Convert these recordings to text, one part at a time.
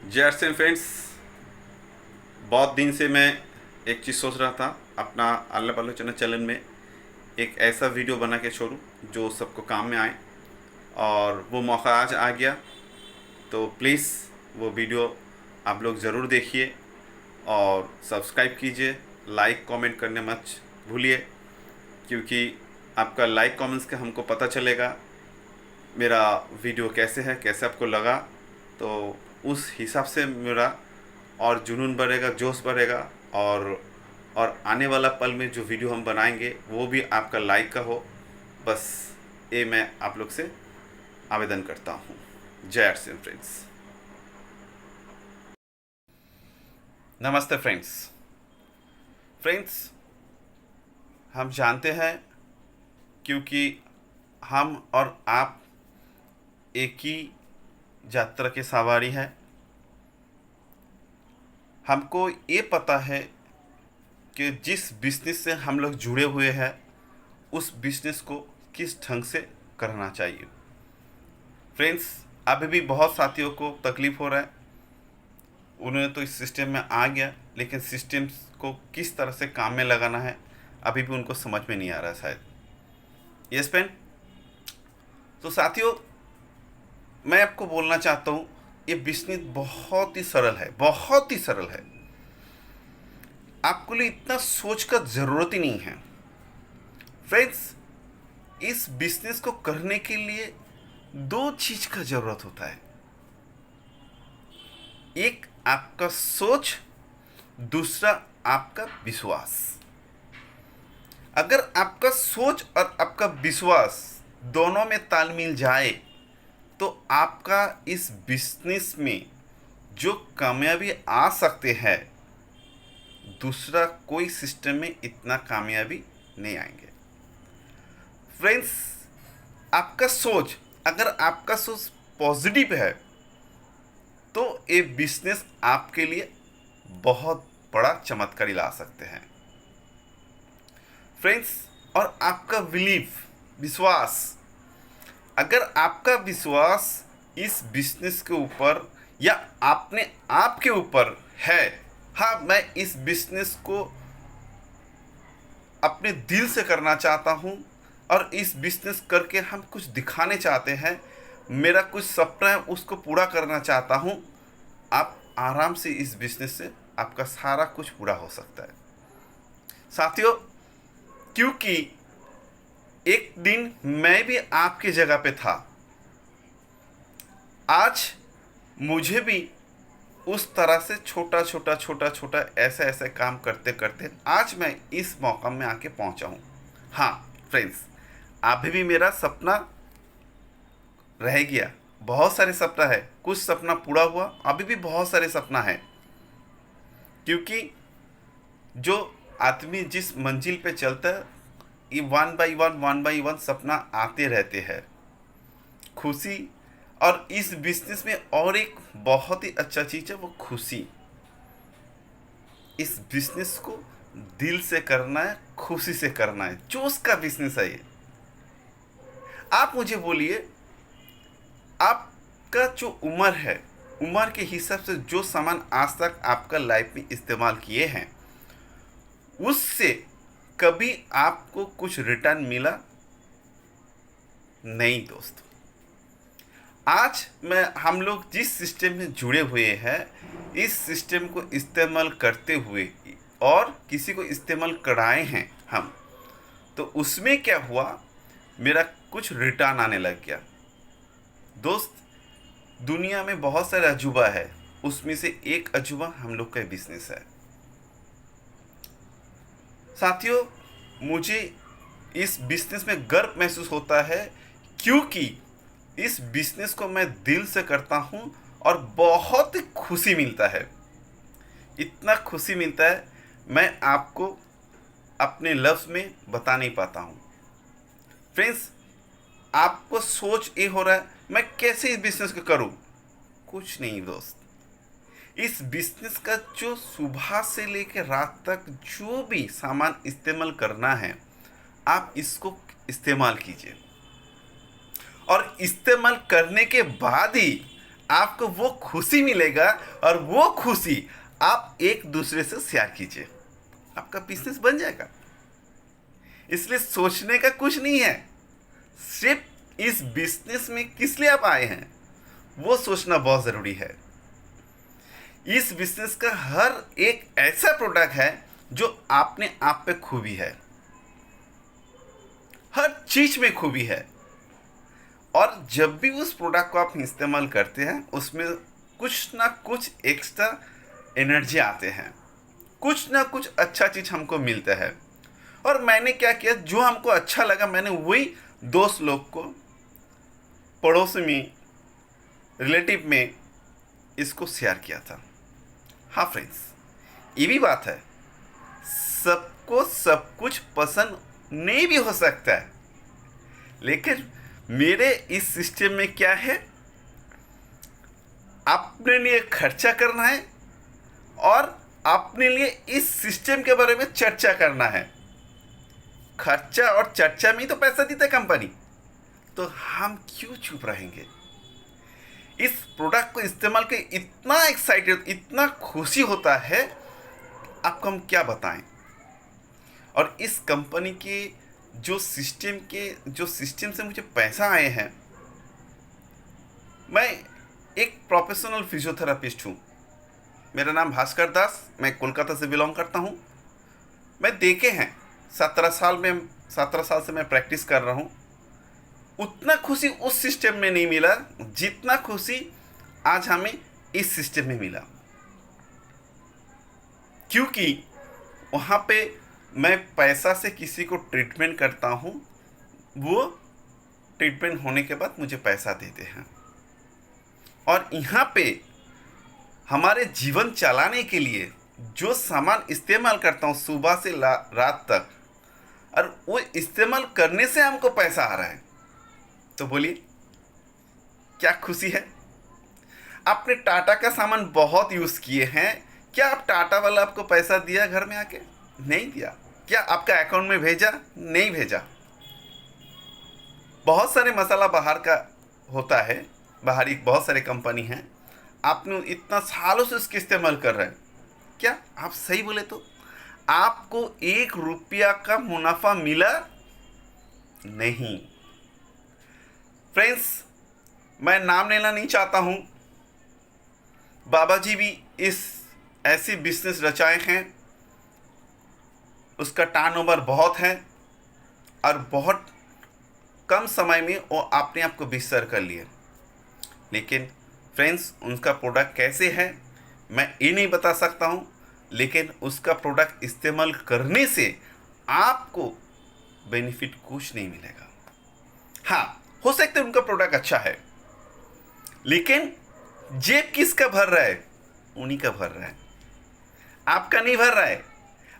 जय अर्सन फ्रेंड्स। बहुत दिन से मैं एक चीज़ सोच रहा था, अपना अल्लाह आलोचना चैनल में एक ऐसा वीडियो बना के छोड़ूं जो सबको काम में आए, और वो मौका आज आ गया। तो प्लीज़ वो वीडियो आप लोग ज़रूर देखिए और सब्सक्राइब कीजिए, लाइक कमेंट करने मत भूलिए, क्योंकि आपका लाइक कमेंट्स का हमको पता चलेगा मेरा वीडियो कैसे है, कैसे आपको लगा। तो उस हिसाब से मेरा और जुनून बढ़ेगा, जोश बढ़ेगा, और आने वाला पल में जो वीडियो हम बनाएंगे वो भी आपका लाइक का हो। बस ये मैं आप लोग से आवेदन करता हूँ। जय अर्सन फ्रेंड्स। नमस्ते फ्रेंड्स। फ्रेंड्स, हम जानते हैं, क्योंकि हम और आप एक ही यात्रा के सवारी है। हमको ये पता है कि जिस बिजनेस से हम लोग जुड़े हुए हैं उस बिजनेस को किस ढंग से करना चाहिए। फ्रेंड्स, अभी भी बहुत साथियों को तकलीफ़ हो रहा है। उन्होंने तो इस सिस्टम में आ गया, लेकिन सिस्टम को किस तरह से काम में लगाना है अभी भी उनको समझ में नहीं आ रहा शायद। Yes pen. तो साथियों, मैं आपको बोलना चाहता हूँ, ये बिजनेस बहुत ही सरल है, बहुत ही सरल है। आपको लिए इतना सोच का ज़रूरत ही नहीं है। फ्रेंड्स, इस बिजनेस को करने के लिए दो चीज़ का ज़रूरत होता है। एक आपका सोच, दूसरा आपका विश्वास। अगर आपका सोच और आपका विश्वास दोनों में ताल मिल जाए तो आपका इस बिजनेस में जो कामयाबी आ सकते हैं, दूसरा कोई सिस्टम में इतना कामयाबी नहीं आएंगे। फ्रेंड्स, आपका सोच, अगर आपका सोच पॉजिटिव है तो ये बिजनेस आपके लिए बहुत बड़ा चमत्कारी ला सकते हैं। फ्रेंड्स, और आपका विश्वास, अगर आपका विश्वास इस बिजनेस के ऊपर या अपने आप के ऊपर है, हाँ मैं इस बिजनेस को अपने दिल से करना चाहता हूँ और इस बिजनेस करके हम कुछ दिखाने चाहते हैं, मेरा कुछ सपना है उसको पूरा करना चाहता हूँ, आप आराम से इस बिजनेस से आपका सारा कुछ पूरा हो सकता है साथियों। क्योंकि एक दिन मैं भी आपकी जगह पे था। आज मुझे भी उस तरह से छोटा छोटा ऐसे ऐसे काम करते करते आज मैं इस मौका में आके पहुंचा हूं। हाँ फ्रेंड्स, अभी भी मेरा सपना रह गया। बहुत सारे सपना है, कुछ सपना पूरा हुआ, अभी भी बहुत सारे सपना है। क्योंकि जो आदमी जिस मंजिल पे चलता है, ये वन बाई वन सपना आते रहते हैं। खुशी, और इस बिजनेस में और एक बहुत ही अच्छा चीज़ है, वो खुशी। इस बिजनेस को दिल से करना है, खुशी से करना है, जोश का बिजनेस है ये। आप मुझे बोलिए, आपका जो उम्र है, उम्र के हिसाब से जो सामान आज तक आपका लाइफ में इस्तेमाल किए हैं, उससे कभी आपको कुछ रिटर्न मिला नहीं दोस्त। आज हम लोग जिस सिस्टम में जुड़े हुए हैं, इस सिस्टम को इस्तेमाल करते हुए और किसी को इस्तेमाल कराए हैं हम, तो उसमें क्या हुआ, मेरा कुछ रिटर्न आने लग गया दोस्त। दुनिया में बहुत सारे अजूबा है, उसमें से एक अजूबा हम लोग का बिजनेस है साथियों। मुझे इस बिजनेस में गर्व महसूस होता है, क्योंकि इस बिजनेस को मैं दिल से करता हूं और बहुत खुशी मिलता है। इतना खुशी मिलता है, मैं आपको अपने लफ्ज़ में बता नहीं पाता हूं। फ्रेंड्स, आपको सोच ये हो रहा है मैं कैसे इस बिजनेस को करूं। कुछ नहीं दोस्त, इस बिजनेस का जो सुबह से लेकर रात तक जो भी सामान इस्तेमाल करना है, आप इसको इस्तेमाल कीजिए, और इस्तेमाल करने के बाद ही आपको वो खुशी मिलेगा और वो खुशी आप एक दूसरे से शेयर कीजिए, आपका बिजनेस बन जाएगा। इसलिए सोचने का कुछ नहीं है, सिर्फ इस बिजनेस में किस लिए आप आए हैं वो सोचना बहुत ज़रूरी है। इस बिजनेस का हर एक ऐसा प्रोडक्ट है जो अपने आप पे खूबी है, हर चीज में खूबी है। और जब भी उस प्रोडक्ट को आप इस्तेमाल करते हैं उसमें कुछ ना कुछ एक्स्ट्रा एनर्जी आते हैं, कुछ ना कुछ अच्छा चीज़ हमको मिलता है। और मैंने क्या किया, जो हमको अच्छा लगा मैंने वही दोस्त लोग को, पड़ोस में, रिलेटिव में इसको शेयर किया था। हाँ फ्रेंड्स, ये भी बात है, सबको सब कुछ पसंद नहीं भी हो सकता है, लेकिन मेरे इस सिस्टम में क्या है, अपने लिए खर्चा करना है और अपने लिए इस सिस्टम के बारे में चर्चा करना है। खर्चा और चर्चा में ही तो पैसा देता है कंपनी, तो हम क्यों चुप रहेंगे। इस प्रोडक्ट को इस्तेमाल के इतना एक्साइटेड, इतना खुशी होता है, आपको हम क्या बताएं। और इस कंपनी के जो सिस्टम से मुझे पैसा आए हैं, मैं एक प्रोफेशनल फिजियोथेरापिस्ट हूँ। मेरा नाम भास्कर दास, मैं कोलकाता से बिलोंग करता हूँ। मैं देखे हैं 17 साल से मैं प्रैक्टिस कर रहा हूँ। उतना खुशी उस सिस्टम में नहीं मिला जितना खुशी आज हमें इस सिस्टम में मिला, क्योंकि वहाँ पे मैं पैसा से किसी को ट्रीटमेंट करता हूँ, वो ट्रीटमेंट होने के बाद मुझे पैसा देते हैं। और यहाँ पे हमारे जीवन चलाने के लिए जो सामान इस्तेमाल करता हूँ सुबह से रात तक, और वो इस्तेमाल करने से हमको पैसा आ रहा है, तो बोलिए क्या खुशी है। आपने टाटा का सामान बहुत यूज़ किए हैं, क्या आप टाटा वाला आपको पैसा दिया घर में आके? नहीं दिया। क्या आपका अकाउंट में भेजा? नहीं भेजा। बहुत सारे मसाला बाहर का होता है, बाहरी बहुत सारे कंपनी हैं, आपने इतना सालों से उसके इस्तेमाल कर रहे हैं, क्या आप सही बोले तो आपको 1 रुपया का मुनाफा मिला? नहीं। फ्रेंड्स, मैं नाम लेना नहीं चाहता हूँ, बाबा जी भी इस ऐसी बिजनेस रचाए हैं, उसका टर्नओवर बहुत है और बहुत कम समय में वो अपने आप को बिस्तर कर लिए। लेकिन फ्रेंड्स, उनका प्रोडक्ट कैसे है मैं ये नहीं बता सकता हूँ, लेकिन उसका प्रोडक्ट इस्तेमाल करने से आपको बेनिफिट कुछ नहीं मिलेगा। हाँ, हो सकता है उनका प्रोडक्ट अच्छा है, लेकिन जेब किसका भर रहा है? उन्हीं का भर रहा है, आपका नहीं भर रहा है।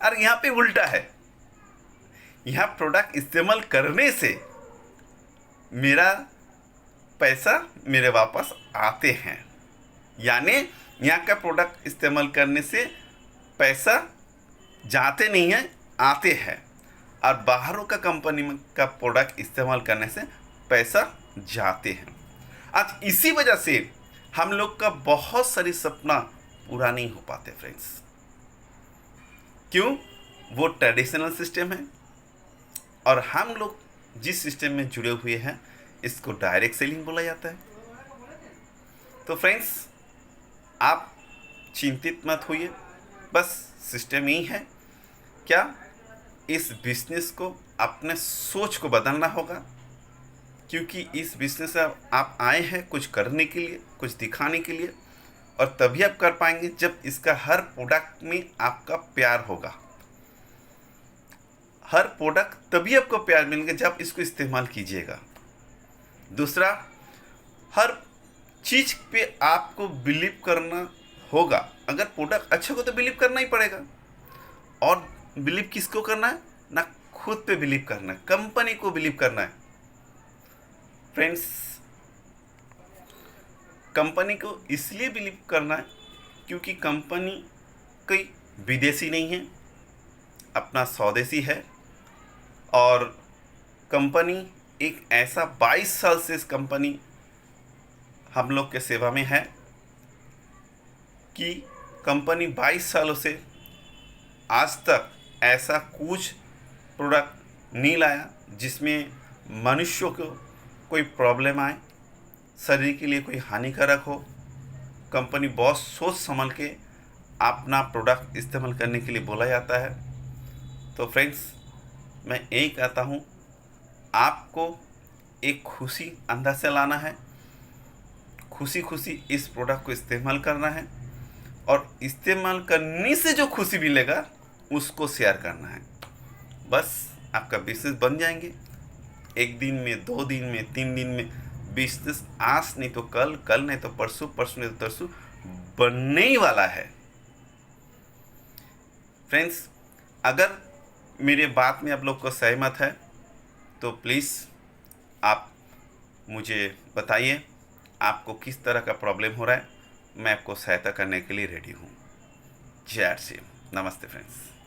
और यहाँ पे उल्टा है, यहाँ प्रोडक्ट इस्तेमाल करने से मेरा पैसा मेरे वापस आते हैं, यानी यहाँ का प्रोडक्ट इस्तेमाल करने से पैसा जाते नहीं हैं, आते हैं। और बाहरों का कंपनी का प्रोडक्ट इस्तेमाल करने से पैसा जाते हैं। आज इसी वजह से हम लोग का बहुत सारी सपना पूरा नहीं हो पाते फ्रेंड्स। क्यों? वो ट्रेडिशनल सिस्टम है और हम लोग जिस सिस्टम में जुड़े हुए हैं इसको डायरेक्ट सेलिंग बोला जाता है। तो फ्रेंड्स, आप चिंतित मत होइए, बस सिस्टम यही है। क्या इस बिजनेस को अपने सोच को बदलना होगा, क्योंकि इस बिजनेस से आप आए हैं कुछ करने के लिए, कुछ दिखाने के लिए, और तभी आप कर पाएंगे जब इसका हर प्रोडक्ट में आपका प्यार होगा। हर प्रोडक्ट तभी आपको प्यार मिलेगा जब इसको इस्तेमाल कीजिएगा। दूसरा, हर चीज़ पे आपको बिलीव करना होगा। अगर प्रोडक्ट अच्छा हो तो बिलीव करना ही पड़ेगा। और बिलीव किसको करना है? ना खुद पे बिलीव करना है, कंपनी को बिलीव करना है। फ्रेंड्स, कंपनी को इसलिए बिलीव करना है क्योंकि कंपनी कोई विदेशी नहीं है, अपना स्वदेशी है। और कंपनी एक ऐसा 22 साल से इस कंपनी हम लोग के सेवा में है कि कंपनी 22 सालों से आज तक ऐसा कुछ प्रोडक्ट नहीं लाया जिसमें मनुष्यों को कोई प्रॉब्लम आए, शरीर के लिए कोई हानिकारक हो। कंपनी बहुत सोच समझ के अपना प्रोडक्ट इस्तेमाल करने के लिए बोला जाता है। तो फ्रेंड्स, मैं यही कहता हूँ, आपको एक खुशी अंदर से लाना है, खुशी खुशी इस प्रोडक्ट को इस्तेमाल करना है और इस्तेमाल करने से जो खुशी मिलेगा उसको शेयर करना है। बस आपका बिजनेस बन जाएंगे 1 दिन में, 2 दिन में, 3 दिन में। बिजनेस आज नहीं तो कल, कल नहीं तो परसों, परसों नहीं तो तरसों बनने ही वाला है। फ्रेंड्स, अगर मेरे बात में आप लोग को सहमत है तो प्लीज़ आप मुझे बताइए आपको किस तरह का प्रॉब्लम हो रहा है। मैं आपको सहायता करने के लिए रेडी हूँ। जय श्री राम। नमस्ते फ्रेंड्स।